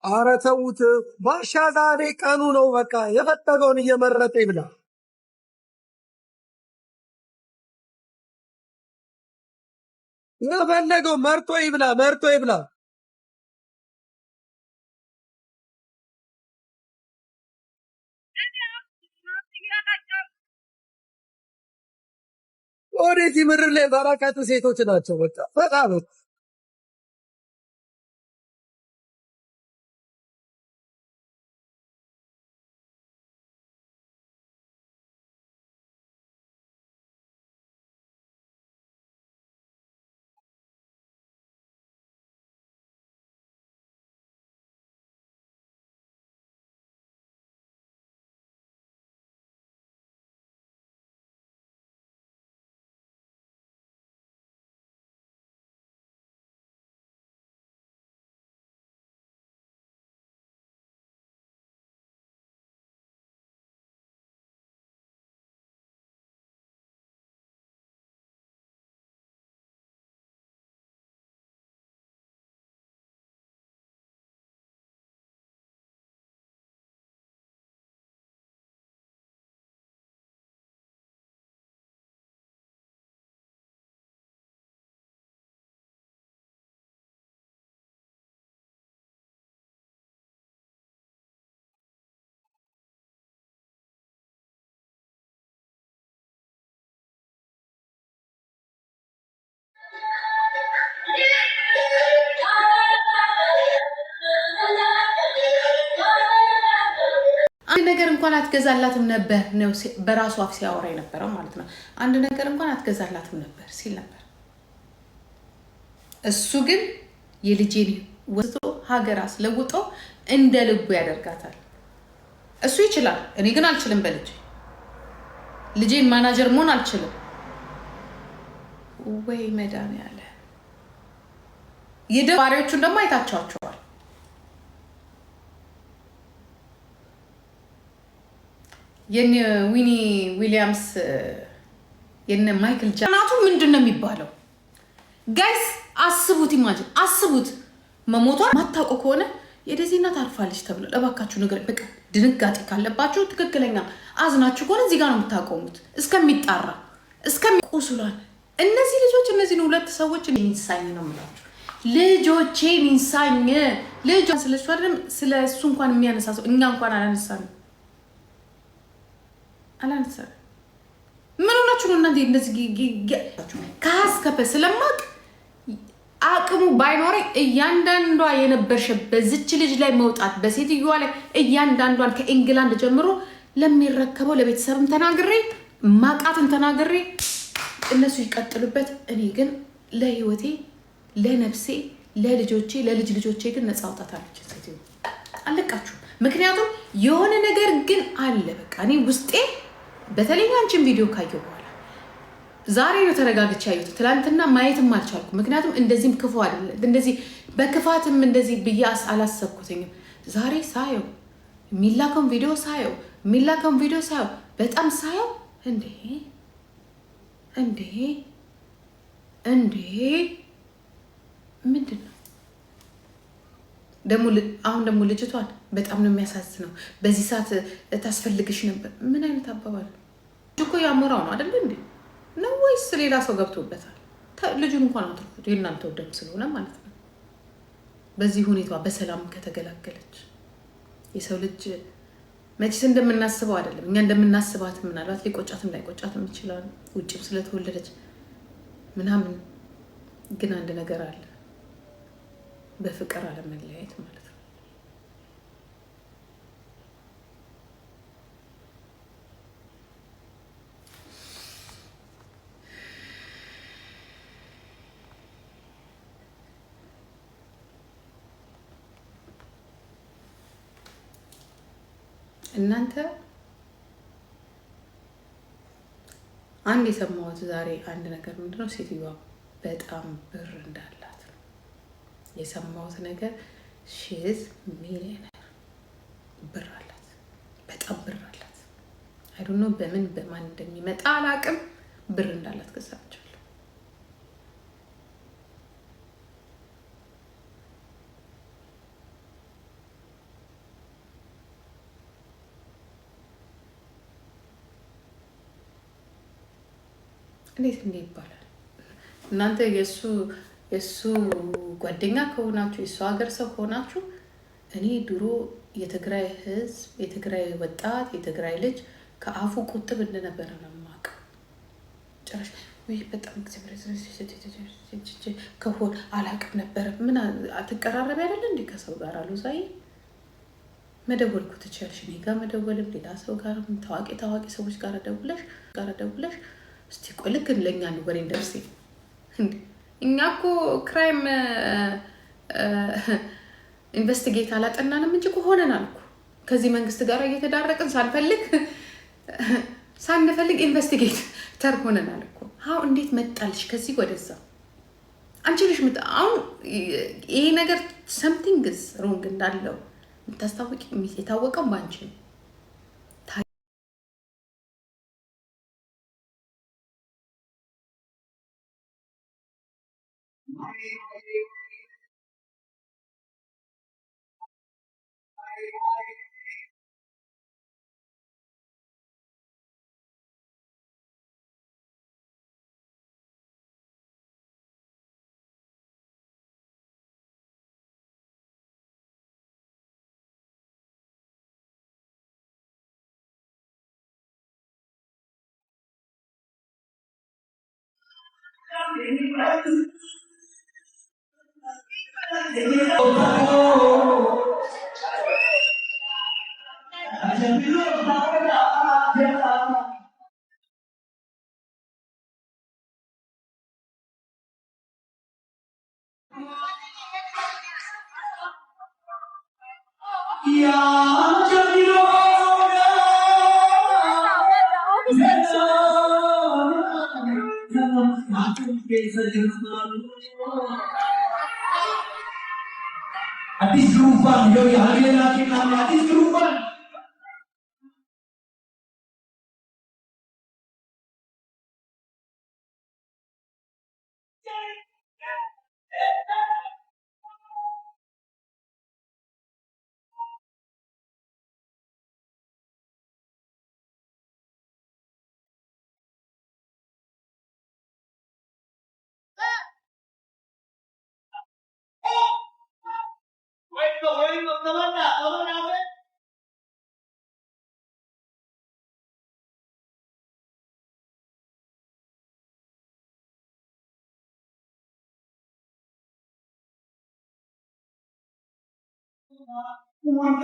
ኧረ ተውት ባሻ ዛሬ ቀኑ ነው በቃ የፈለገውን እየመረጠ ይብላ የፈለገው መርጦ ይብላ ወደዚህ ምድር ላይ በረከት ሴቶች ናቸው በቃ በጣም አንድ ነገር እንኳን አትገዛላትም ነበር ነው በራሱ አፍ ሲያወራ የነበረው ማለት ነው። አንድ ነገር እንኳን አትገዛላትም ነበር ሲል ነበር። እሱ ግን የልጄን ወስዶ ሀገር አስለውጦ እንደ ልቡ ያደርጋታል። እሱ ይችላል፣ እኔ ግን አልችልም። ልጄን ማናጀር መሆን አልችልም። ወይ መድኃኒዓለም የደባሪዎቹን ደግሞ አይታቸዋቸዋል። የነ ዊኒ ዊሊያምስ የነ ማይክል ጃናቱ ምንድነው የሚባለው? ጋይስ አስቡት፣ ኢማጂን አስቡት። መሞቷን ማታውቁ ከሆነ የደዚህ እናት አርፋለች ተብሎ ለባካችሁ ነገር በቃ ድንጋጤ ካለባችሁ ትክክለኛ አዝናችሁ ከሆነ እዚህ ጋር ነው የምታቆሙት እስከሚጣራ እስከሚቆስሏል። እነዚህ ልጆች እነዚህ ሁለት ሰዎች ኢንሳኝ ነው የምላችሁ። ልጆቼ ኢንሳኝ ልጅ ስለሱ አይደለም ስለሱ እንኳን የሚያነሳሰው እኛ እንኳን አላነሳንም። ምን ሆናችሁ ነው እናንተ እንደዚህ ካስከፈ ስለማቅ አቅሙ ባይኖረኝ እያንዳንዷ የነበርሽበት ዝች ልጅ ላይ መውጣት በሴትዮዋ ላይ እያንዳንዷን ከኢንግላንድ ጀምሮ ለሚረከበው ለቤተሰብም ተናግሬ ማቃትን ተናግሬ እነሱ ይቀጥሉበት። እኔ ግን ለህይወቴ ለነፍሴ ለልጆቼ ለልጅ ልጆቼ ግን ነፃ አውጣታለች ሴትዮ አለቃችሁ። ምክንያቱም የሆነ ነገር ግን አለ በቃ እኔ ውስጤ በተለይ አንቺን ቪዲዮ ካየሁ በኋላ ዛሬ ነው ተረጋግቼ ያየሁት። ትላንትና ማየትም አልቻልኩም። ምክንያቱም እንደዚህም ክፉ አይደለም እንደዚህ በክፋትም እንደዚህ ብያስ አላሰብኩትኝም። ዛሬ ሳየው የሚላከውን ቪዲዮ ሳየው በጣም ሳየው እንዴ ምንድን ነው አሁን ደግሞ ልጅቷን በጣም ነው የሚያሳዝነው። በዚህ ሰዓት ታስፈልግሽ ነበር። ምን አይነት አባባል እኮ ያሞራው ነው አይደል እንዴ? ነው ወይስ ሌላ ሰው ገብቶበታል? ልጁን እንኳን አትርፉት የእናንተ ወደም ስለሆነ ማለት ነው። በዚህ ሁኔታ በሰላም ከተገላገለች የሰው ልጅ መቼስ እንደምናስበው አይደለም። እኛ እንደምናስባት ምናልባት ሊቆጫትም ላይቆጫትም ይችላል ውጭም ስለተወለደች ምናምን። ግን አንድ ነገር አለ፣ በፍቅር አለመለያየት ማለት ነው። እናንተ አንድ የሰማሁት ዛሬ አንድ ነገር ምንድነው፣ ሴትዮዋ በጣም ብር እንዳላት ነው የሰማሁት ነገር። ሺዝ ሚሊዮነር ብር አላት፣ በጣም ብር አላት። አይ ዶንት ኖ በማን እንደሚመጣ አላውቅም። ብር እንዳላት ገዛቻለሁ። እንዴት ይባላል? እናንተ የእሱ ጓደኛ ከሆናችሁ የእሱ ሀገር ሰው ከሆናችሁ እኔ ድሮ የትግራይ ህዝብ የትግራይ ወጣት የትግራይ ልጅ ከአፉ ቁጥብ እንደነበረ ነው የማውቀው። ጭራሽ ወይ በጣም ከሆን አላውቅም ነበረ። ምን አትቀራረቢ አይደለ እንዴ ከሰው ጋር አሉ ዛይ መደወል እኮ ትችያለሽ። እኔ ጋር መደወልም ሌላ ሰው ጋር ታዋቂ ሰዎች ጋር ደውለሽ እስቲ ቆይ ልክ ለእኛ ወሬ እንደርስ እኛ እኮ ክራይም ኢንቨስቲጌት አላጠናንም እንጂ ሆነናል እኮ ከዚህ መንግስት ጋር እየተዳረቅን ሳንፈልግ ኢንቨስቲጌት ተር ሆነናል እኮ። አሁን እንዴት መጣልሽ ከዚህ ወደዛ? አንቺ ልጅ አሁን ይሄ ነገር ሰምቲንግ ሮንግ እንዳለው የምታስታውቂ የታወቀው ባንቺ ነው። Atis gerumpan, yo ya hari lagi kami atis gerumpan. Wait, teman apa? Uang